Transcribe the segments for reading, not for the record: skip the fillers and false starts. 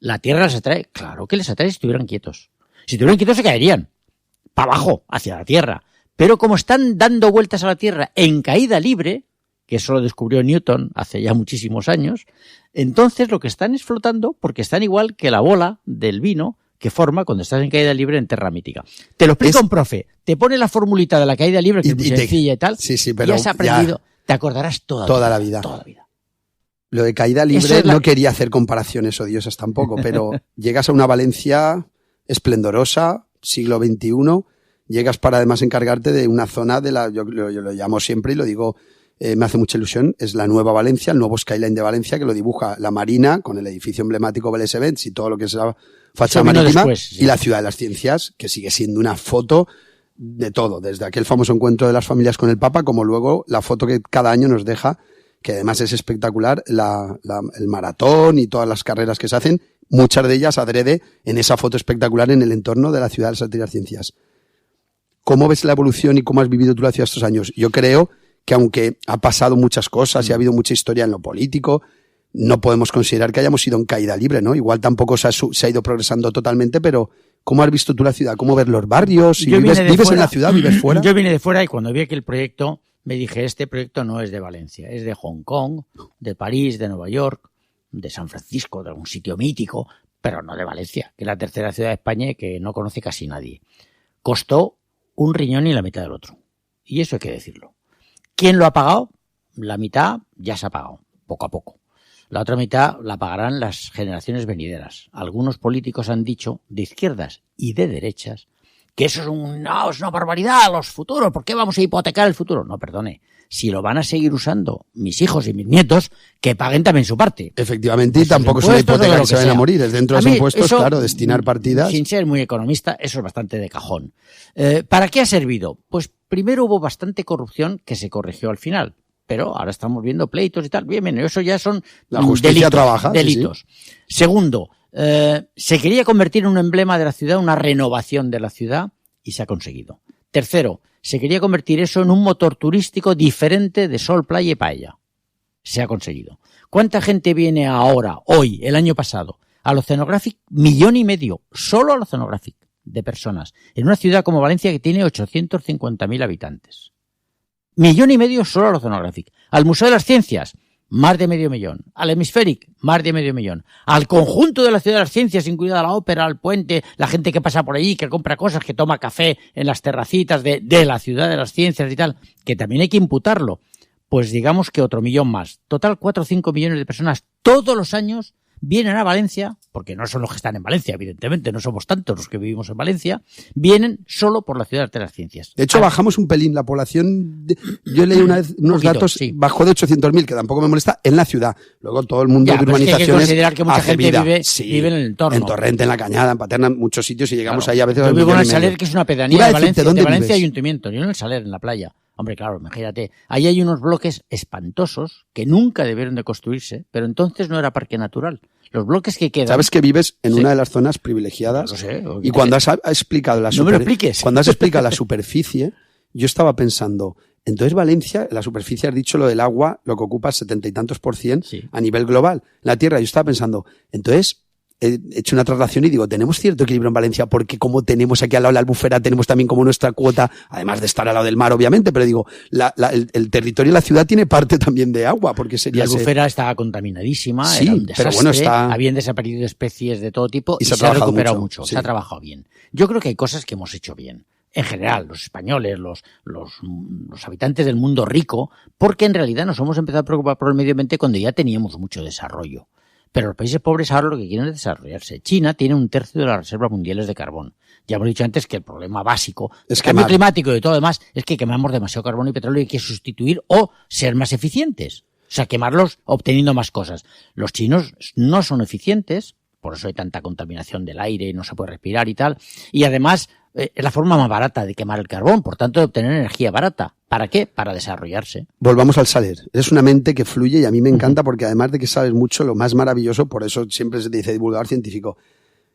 ¿La Tierra les atrae? Claro que les atrae si estuvieran quietos. Si estuvieran quietos se caerían para abajo, hacia la Tierra. Pero como están dando vueltas a la Tierra en caída libre, que eso lo descubrió Newton hace ya muchísimos años, entonces lo que están es flotando porque están igual que la bola del vino que forma cuando estás en caída libre en terra mítica. Te lo explica un profe, te pone la formulita de la caída libre, que es muy sencilla y tal, pero y has aprendido, te acordarás toda la vida. Lo de caída libre no quería hacer comparaciones odiosas tampoco, pero llegas a una Valencia esplendorosa, siglo XXI, llegas para además encargarte de una zona yo lo llamo siempre y lo digo, me hace mucha ilusión, es la nueva Valencia, el nuevo skyline de Valencia, que lo dibuja la Marina con el edificio emblemático Vélez Events y todo lo que es la fachada marítima, después, sí. Y la Ciudad de las Ciencias, que sigue siendo una foto de todo, desde aquel famoso encuentro de las familias con el Papa, como luego la foto que cada año nos deja, que además es espectacular, el maratón y todas las carreras que se hacen, muchas de ellas adrede en esa foto espectacular en el entorno de la Ciudad de las Ciencias. ¿Cómo ves la evolución y cómo has vivido tú la ciudad estos años? Yo creo que aunque ha pasado muchas cosas y ha habido mucha historia en lo político, no podemos considerar que hayamos ido en caída libre, ¿no? Igual tampoco se ha ido progresando totalmente, pero ¿cómo has visto tú la ciudad? ¿Cómo ves los barrios? Si ¿Vives en la ciudad? ¿Vives fuera? Yo vine de fuera y cuando vi que el proyecto, me dije, este proyecto no es de Valencia, es de Hong Kong, de París, de Nueva York, de San Francisco, de algún sitio mítico, pero no de Valencia, que es la tercera ciudad de España y que no conoce casi nadie. Costó un riñón y la mitad del otro. Y eso hay que decirlo. ¿Quién lo ha pagado? La mitad ya se ha pagado, poco a poco. La otra mitad la pagarán las generaciones venideras. Algunos políticos han dicho, de izquierdas y de derechas, que eso es una barbaridad, los futuros, ¿por qué vamos a hipotecar el futuro? No, perdone, si lo van a seguir usando mis hijos y mis nietos, que paguen también su parte. Efectivamente, y tampoco es una hipoteca que se vayan a morir, es dentro de los impuestos, eso, claro, destinar partidas. Sin ser muy economista, eso es bastante de cajón. ¿Para qué ha servido? Pues primero hubo bastante corrupción que se corrigió al final, pero ahora estamos viendo pleitos y tal. Bien, eso ya son la justicia delitos. Sí. Segundo, se quería convertir en un emblema de la ciudad, una renovación de la ciudad, y se ha conseguido. Tercero, se quería convertir eso en un motor turístico diferente de sol, playa y paella. Se ha conseguido. ¿Cuánta gente viene ahora, hoy, el año pasado, al Oceanographic? 1,5 millones, solo al Oceanographic, de personas, en una ciudad como Valencia que tiene 850.000 habitantes. 1,5 millones solo al Oceanographic. Al Museo de las Ciencias, más de 500.000. Al Hemispheric, más de 500.000. Al conjunto de la Ciudad de las Ciencias, incluida la ópera, el puente, la gente que pasa por allí, que compra cosas, que toma café en las terracitas de la Ciudad de las Ciencias y tal, que también hay que imputarlo. Pues digamos que otro 1 millón más. Total, 4 o 5 millones de personas todos los años vienen a Valencia, porque no son los que están en Valencia, evidentemente, no somos tantos los que vivimos en Valencia, vienen solo por la Ciudad de las Ciencias. De hecho, bajamos un pelín la población. Yo leí una vez unos datos, sí. Bajó de 800.000, que tampoco me molesta, en la ciudad. Luego todo el mundo de urbanizaciones hay que considerar que mucha gente vive en el entorno. En Torrente, en La Cañada, en Paterna, en muchos sitios, y llegamos ahí a veces. Yo vivo en el Saler, que es una pedanía de Valencia, Ayuntamiento. Yo en el Saler, en la playa. Hombre, claro, imagínate, ahí hay unos bloques espantosos que nunca debieron de construirse, pero entonces no era parque natural. Los bloques que quedan... Sabes que vives en una de las zonas privilegiadas. No sé, y cuando has explicado no me lo expliques. Cuando has explicado la superficie, yo estaba pensando, entonces Valencia, la superficie, has dicho lo del agua, lo que ocupa 70 y tantos % sí. A nivel global. La tierra, yo estaba pensando, entonces he hecho una traslación y digo, tenemos cierto equilibrio en Valencia porque como tenemos aquí al lado la Albufera, tenemos también como nuestra cuota, además de estar al lado del mar, obviamente, pero digo, el territorio de la ciudad tiene parte también de agua, porque sería... La Albufera estaba contaminadísima, sí, era un desastre, pero bueno, habían desaparecido especies de todo tipo y se ha recuperado mucho. Sí. Se ha trabajado bien. Yo creo que hay cosas que hemos hecho bien. En general, los españoles, los habitantes del mundo rico, porque en realidad nos hemos empezado a preocupar por el medio ambiente cuando ya teníamos mucho desarrollo. Pero los países pobres ahora lo que quieren es desarrollarse. China tiene 1/3 de las reservas mundiales de carbón. Ya hemos dicho antes que el problema básico del cambio climático y de todo demás es que quemamos demasiado carbón y petróleo y hay que sustituir o ser más eficientes. O sea, quemarlos obteniendo más cosas. Los chinos no son eficientes, por eso hay tanta contaminación del aire, no se puede respirar y tal. Y además es la forma más barata de quemar el carbón, por tanto de obtener energía barata. ¿Para qué? Para desarrollarse. Volvamos al Saler. Es una mente que fluye y a mí me encanta porque además de que sabes mucho, lo más maravilloso, por eso siempre se te dice divulgador científico,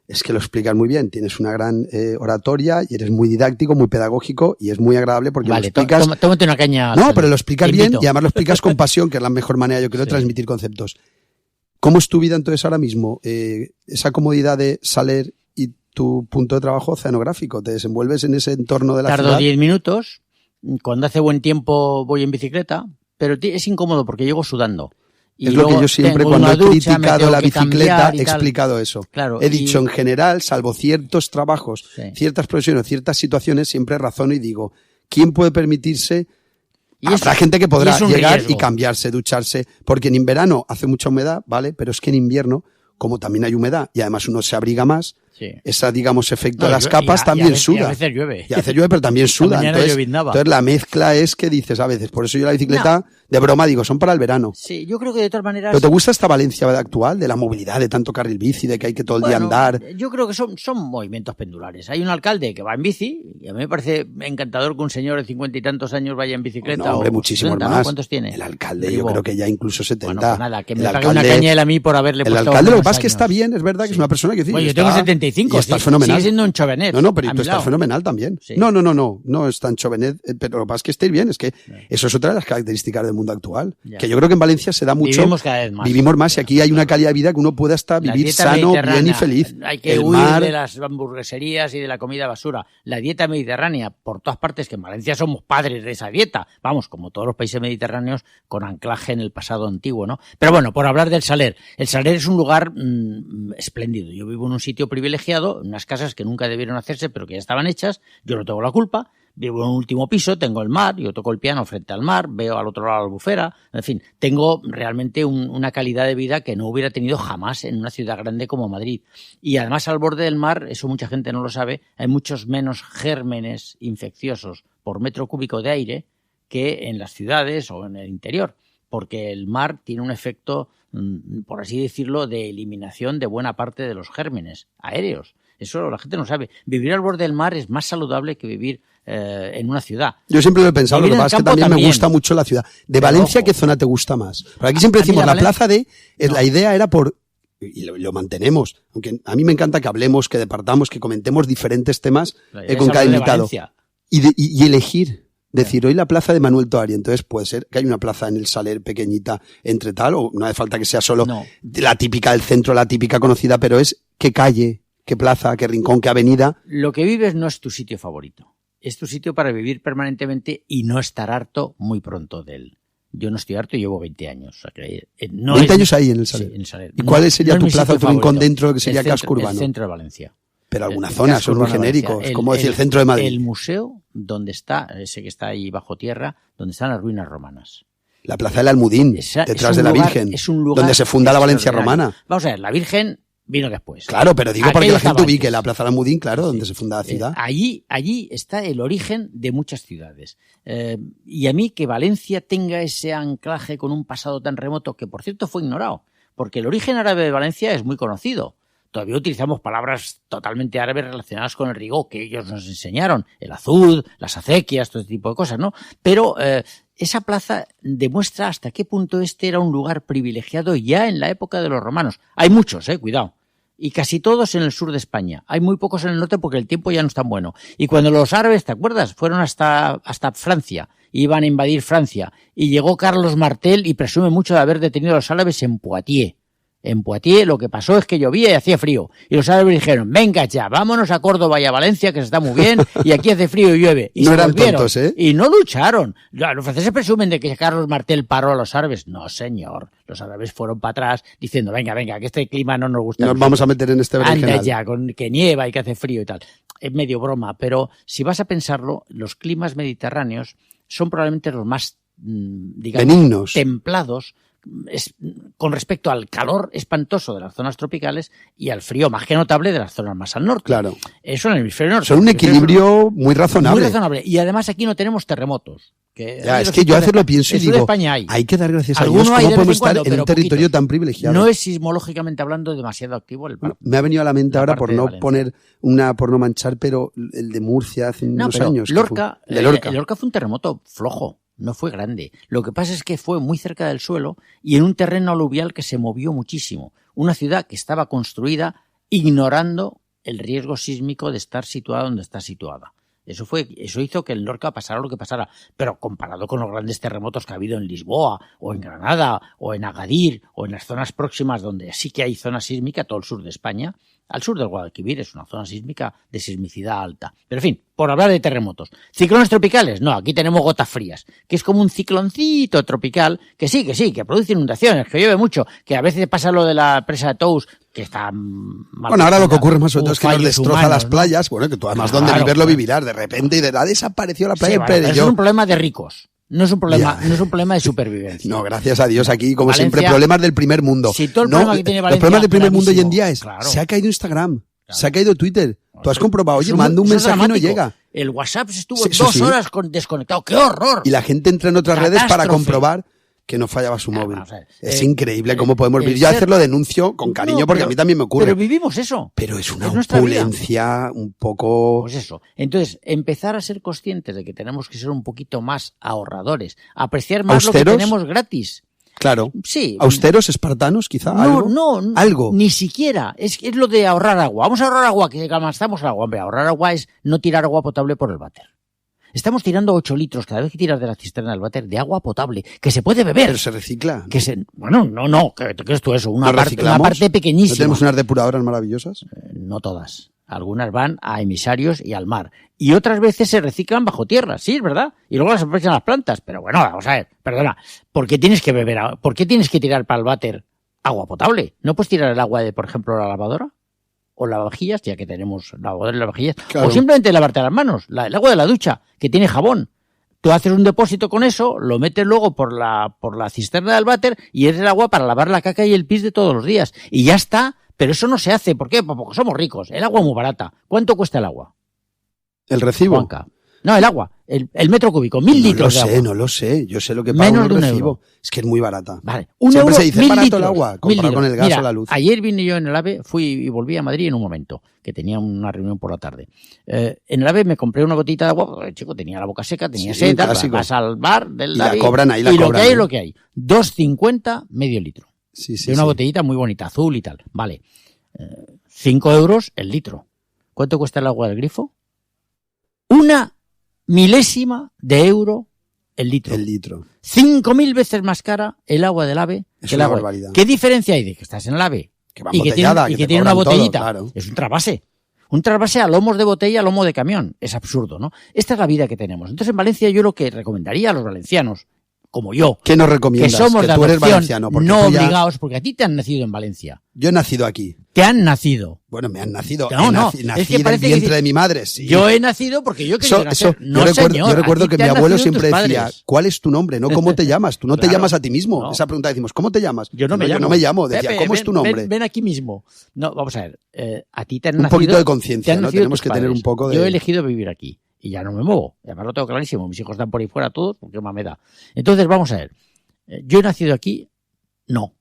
es que lo explicas muy bien. Tienes una gran oratoria y eres muy didáctico, muy pedagógico y es muy agradable porque vale, lo explicas... Tómate una caña. No, pero lo explicas bien y además lo explicas con pasión, que es la mejor manera, yo creo, de transmitir conceptos. ¿Cómo es tu vida entonces ahora mismo? Esa comodidad de salir y tu punto de trabajo oceanográfico, ¿te desenvuelves en ese entorno de la ciudad? Tardo 10 minutos, cuando hace buen tiempo voy en bicicleta, pero es incómodo porque llego sudando. Y es lo que yo siempre, cuando he criticado la bicicleta, he explicado eso. Claro, he dicho, en general, salvo ciertos trabajos, ciertas profesiones, ciertas situaciones, siempre razono y digo, ¿quién puede permitirse? Habrá gente que podrá llegar y cambiarse, ducharse, porque en verano hace mucha humedad, ¿vale? Pero es que en invierno, como también hay humedad y además uno se abriga más, esa, digamos, efecto de las capas también suda. Y a veces llueve. Y a veces llueve, pero también suda. Entonces la mezcla es que dices a veces, por eso yo la bicicleta, de broma digo, son para el verano. Sí, yo creo que de todas maneras... ¿Pero te gusta esta Valencia actual, de la movilidad, de tanto carril bici, de que hay que todo el día andar? Yo creo que son movimientos pendulares. Hay un alcalde que va en bici, y a mí me parece encantador que un señor de 50 y tantos años vaya en bicicleta. No, hombre, muchísimo más. ¿No? ¿Cuántos tiene? El alcalde, yo creo que ya incluso 70. Bueno, pues nada, que me pague una caña él a mí por haberle puesto... El alcalde, lo que pasa es que está bien, es verdad que es una persona que... Bueno, yo tengo 75, y estás fenomenal. Sigue siendo un chovenet. No, pero tú estás fenomenal también. Sí. No es tan chovenet, pero lo que pasa es que estáis bien, es que eso es otra de las características del mundo actual. Ya. Que yo creo que en Valencia se da mucho. Vivimos cada vez más. Vivimos más y aquí hay una calidad de vida que uno puede hasta vivir sano, bien y feliz. Hay que huir de las hamburgueserías y de la comida basura. La dieta mediterránea, por todas partes, que en Valencia somos padres de esa dieta. Vamos, como todos los países mediterráneos, con anclaje en el pasado antiguo, ¿no? Pero bueno, por hablar del Saler. El Saler es un lugar espléndido. Yo vivo en un sitio privilegiado, en unas casas que nunca debieron hacerse, pero que ya estaban hechas. Yo no tengo la culpa. Vivo en un último piso, tengo el mar, yo toco el piano frente al mar, veo al otro lado la albufera, en fin, tengo realmente una calidad de vida que no hubiera tenido jamás en una ciudad grande como Madrid. Y además al borde del mar, eso mucha gente no lo sabe, hay muchos menos gérmenes infecciosos por metro cúbico de aire que en las ciudades o en el interior, porque el mar tiene un efecto, por así decirlo, de eliminación de buena parte de los gérmenes aéreos. Eso la gente no sabe. Vivir al borde del mar es más saludable que vivir en una ciudad. Yo siempre lo he pensado, lo que pasa es que también me gusta mucho la ciudad. De Valencia, ¿qué zona te gusta más? Porque aquí siempre decimos la plaza de... La idea era por... Y lo mantenemos. Aunque a mí me encanta que hablemos, que departamos, que comentemos diferentes temas con cada invitado. Y elegir... Decir, hoy la plaza de Manuel Toari, entonces puede ser que hay una plaza en el Saler pequeñita entre tal, o no hace falta que sea solo la típica del centro, la típica conocida, pero es qué calle, qué plaza, qué rincón, qué avenida. Lo que vives no es tu sitio favorito. Es tu sitio para vivir permanentemente y no estar harto muy pronto de él. Yo no estoy harto y llevo 20 años. O sea que no 20 años ahí en el Saler. Sí, en el Saler. ¿Y cuál sería tu plaza o tu rincón dentro de lo que sería casco urbano? El centro de Valencia. Pero algunas zonas son muy genéricos, como decir el centro de Madrid. El museo donde está, ese que está ahí bajo tierra, donde están las ruinas romanas. La plaza del Almudín, detrás de la Virgen, es un lugar donde se funda la Valencia romana. Vamos a ver, la Virgen vino después. Claro, pero digo para que la gente ubique la plaza del Almudín, claro, donde se funda la ciudad. Allí está el origen de muchas ciudades. Y a mí que Valencia tenga ese anclaje con un pasado tan remoto, que por cierto fue ignorado, porque el origen árabe de Valencia es muy conocido. Todavía utilizamos palabras totalmente árabes relacionadas con el rigó que ellos nos enseñaron, el azud, las acequias, todo este tipo de cosas, ¿no? Pero esa plaza demuestra hasta qué punto este era un lugar privilegiado ya en la época de los romanos. Hay muchos, cuidado. Y casi todos en el sur de España. Hay muy pocos en el norte porque el tiempo ya no es tan bueno. Y cuando los árabes, ¿te acuerdas? Fueron hasta Francia, iban a invadir Francia. Y llegó Carlos Martel y presume mucho de haber detenido a los árabes en Poitiers. En Poitiers lo que pasó es que llovía y hacía frío. Y los árabes dijeron, venga ya, vámonos a Córdoba y a Valencia, que se está muy bien, y aquí hace frío y llueve. Y no eran tontos, y no lucharon. Los franceses presumen de que Carlos Martel paró a los árabes. No, señor. Los árabes fueron para atrás diciendo, venga, que este clima no nos gusta. Nos vamos a meter en este berenjenal. Anda ya, que nieva y que hace frío y tal. Es medio broma, pero si vas a pensarlo, los climas mediterráneos son probablemente los más, digamos, benignos, templados, con respecto al calor espantoso de las zonas tropicales y al frío más que notable de las zonas más al norte. Claro. Eso en el hemisferio norte. Son un equilibrio muy razonable. Muy razonable. Y además aquí no tenemos terremotos. Es que yo a veces lo pienso y digo, hay que dar gracias a Dios. ¿Cómo podemos estar en un territorio tan privilegiado? No es sismológicamente hablando demasiado activo el parque. Me ha venido a la mente ahora, por no poner por no manchar, pero el de Murcia hace unos años. Lorca fue un terremoto flojo. No fue grande. Lo que pasa es que fue muy cerca del suelo y en un terreno aluvial que se movió muchísimo. Una ciudad que estaba construida ignorando el riesgo sísmico de estar situada donde está situada. Eso hizo que en Lorca pasara lo que pasara. Pero comparado con los grandes terremotos que ha habido en Lisboa, o en Granada, o en Agadir, o en las zonas próximas donde sí que hay zona sísmica, todo el sur de España, al sur del Guadalquivir es una zona sísmica de sismicidad alta. Pero en fin, por hablar de terremotos. ¿Ciclones tropicales? No, aquí tenemos gotas frías, que es como un cicloncito tropical, que que produce inundaciones, que llueve mucho, que a veces pasa lo de la presa de Tous, que está mal. Bueno, ahora lo que ocurre más sobre todo es que nos destroza las playas, bueno, que tú además donde vivirlo vivirás, de repente y ha desaparecido la playa en Perelló. Eso es un problema de ricos. No es un problema de supervivencia. No, gracias a Dios, aquí, como Valencia, siempre, problemas del primer mundo. Si todo el problema que tiene Valencia, los problemas del primer mundo hoy en día es, se ha caído Instagram, se ha caído Twitter. Tú has comprobado, oye, mando un mensaje y no llega. El WhatsApp estuvo 2 horas desconectado. ¡Qué horror! Y la gente entra en otras redes para comprobar que no fallaba su móvil. Es increíble cómo podemos vivir. Yo a hacer lo denuncio con cariño porque a mí también me ocurre. Pero vivimos eso. Pero es una opulencia un poco... Pues eso. Entonces, empezar a ser conscientes de que tenemos que ser un poquito más ahorradores. Apreciar más lo que tenemos gratis. Claro. Sí. ¿Austeros, espartanos, quizá? ¿Algo? Ni siquiera. Es lo de ahorrar agua. Vamos a ahorrar agua, que gastamos agua. Hombre, ahorrar agua es no tirar agua potable por el váter. Estamos tirando 8 litros cada vez que tiras de la cisterna del váter de agua potable, que se puede beber. Pero se recicla. Bueno, no, ¿qué es tú eso? Una parte pequeñísima. ¿No tenemos unas depuradoras maravillosas? No todas. Algunas van a emisarios y al mar. Y otras veces se reciclan bajo tierra, sí, es verdad. Y luego las aprovechan las plantas. Pero bueno, vamos a ver, perdona. ¿Por qué tienes que tirar para el váter agua potable? ¿No puedes tirar el agua de, por ejemplo, la lavadora? O lavavajillas, ya que tenemos lavadora y lavavajillas. Claro. O simplemente lavarte las manos. El agua de la ducha, que tiene jabón. Tú haces un depósito con eso, lo metes luego por la cisterna del váter y es el agua para lavar la caca y el pis de todos los días. Y ya está. Pero eso no se hace. ¿Por qué? Porque somos ricos. El agua es muy barata. ¿Cuánto cuesta el agua? ¿El recibo? Juanca. No, el agua. El metro cúbico. 1.000 litros de agua. No lo sé. Yo sé lo que pago en el recibo. Es que es muy barata. Vale. Siempre se dice barato el agua, comparado con el gas o la luz. Ayer vine yo en el AVE, fui y volví a Madrid en un momento, que tenía una reunión por la tarde. En el AVE me compré una botellita de agua, porque, chico, tenía la boca seca, tenía sed, vas al bar del AVE. Y la cobran ahí, lo que hay es lo que hay. 2,50 medio litro. De una botellita muy bonita, azul y tal. Vale. 5 euros el litro. ¿Cuánto cuesta el agua del grifo? 1 milésima de euro el litro. 5.000 veces más cara el agua del AVE que el agua. ¿Qué diferencia hay de que estás en el AVE y que tiene una botellita? Todo, claro. Es un trasvase. Un trasvase a lomos de botella, a lomo de camión. Es absurdo, ¿no? Esta es la vida que tenemos. Entonces, en Valencia yo lo que recomendaría a los valencianos, como yo, ¿qué nos recomiendas? Que somos de tú eres valenciano, no obligados, porque a ti te han nacido en Valencia. Yo he nacido aquí. ¿Te han nacido? Bueno, me han nacido. Nací es que en el vientre de mi madre, sí. Yo he nacido porque yo he querido nacer. Yo recuerdo que mi abuelo siempre decía, ¿cuál es tu nombre? No, ¿cómo te llamas? Tú no te llamas a ti mismo. No. Esa pregunta decimos, ¿cómo te llamas? Yo no me llamo. Decía, Pepe, ¿cómo es tu nombre? Ven aquí mismo. No, vamos a ver. A ti te han nacido. Un poquito de conciencia, ¿no? Tenemos que tener un poco de... Yo he elegido vivir aquí. Y ya no me muevo. Y además lo tengo clarísimo. Mis hijos están por ahí fuera todos, porque más me da. Entonces, vamos a ver. Yo he nacido aquí, no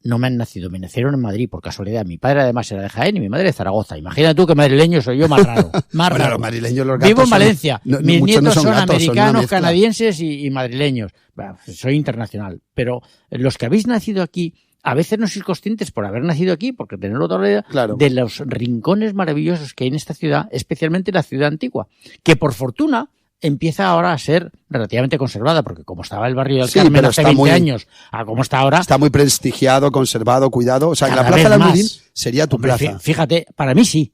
me han nacido, me nacieron en Madrid por casualidad. Mi padre además era de Jaén y mi madre de Zaragoza. Imagina tú que madrileño soy yo más raro. Bueno, los madrileños, los gatos vivo en Valencia. Mis nietos son gatos, americanos, canadienses y madrileños. Bueno, soy internacional. Pero los que habéis nacido aquí, a veces no sois conscientes por haber nacido aquí, porque tenerlo toda la vida, claro, de los rincones maravillosos que hay en esta ciudad, especialmente la ciudad antigua, que por fortuna empieza ahora a ser relativamente conservada, porque como estaba el barrio del Carmen hace 20 años, a como está ahora... Está muy prestigiado, conservado, cuidado. O sea, que la Plaza del Almudín sería tu plaza. Fíjate, para mí sí.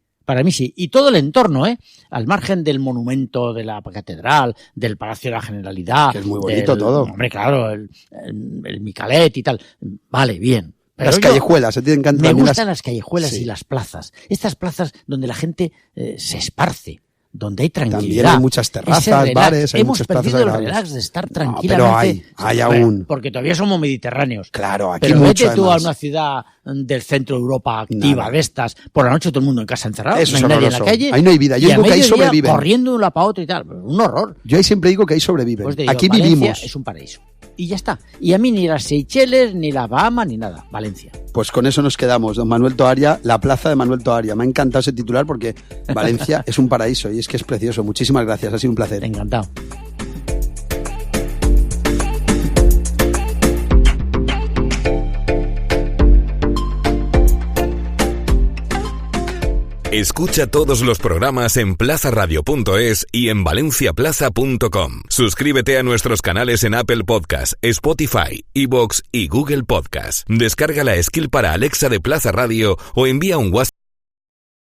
Y todo el entorno, al margen del monumento de la catedral, del Palacio de la Generalidad... Que es muy bonito todo. Hombre, claro, el Micalet y tal. Vale, bien. Pero las callejuelas, a ti te encantan. Me gustan las callejuelas y las plazas. Estas plazas donde la gente se esparce, donde hay tranquilidad. También hay muchas terrazas, bares, hay muchas plazas agradables. Hemos perdido el relax de estar tranquilamente. Pero hay aún. Porque todavía somos mediterráneos. Claro, aquí pero mucho. Pero vete tú además a una ciudad del centro de Europa activa, de estas, por la noche todo el mundo en casa encerrado, eso no hay nadie en la calle. Ahí no hay vida. Yo digo que ahí sobreviven. Corriendo de un lado para otro y tal. Un horror. Yo ahí siempre digo que ahí sobreviven. Pues digo, aquí Valencia vivimos. Es un paraíso. Y ya está. Y a mí ni las Seychelles, ni la Bahama, ni nada. Valencia. Pues con eso nos quedamos. Don Manuel Toaria, la plaza de Manuel Toaria. Me ha encantado ese titular porque Valencia es un paraíso y es que es precioso. Muchísimas gracias. Ha sido un placer. Encantado. Escucha todos los programas en plazaradio.es y en valenciaplaza.com. Suscríbete a nuestros canales en Apple Podcast, Spotify, iVoox y Google Podcast. Descarga la skill para Alexa de Plaza Radio o envía un WhatsApp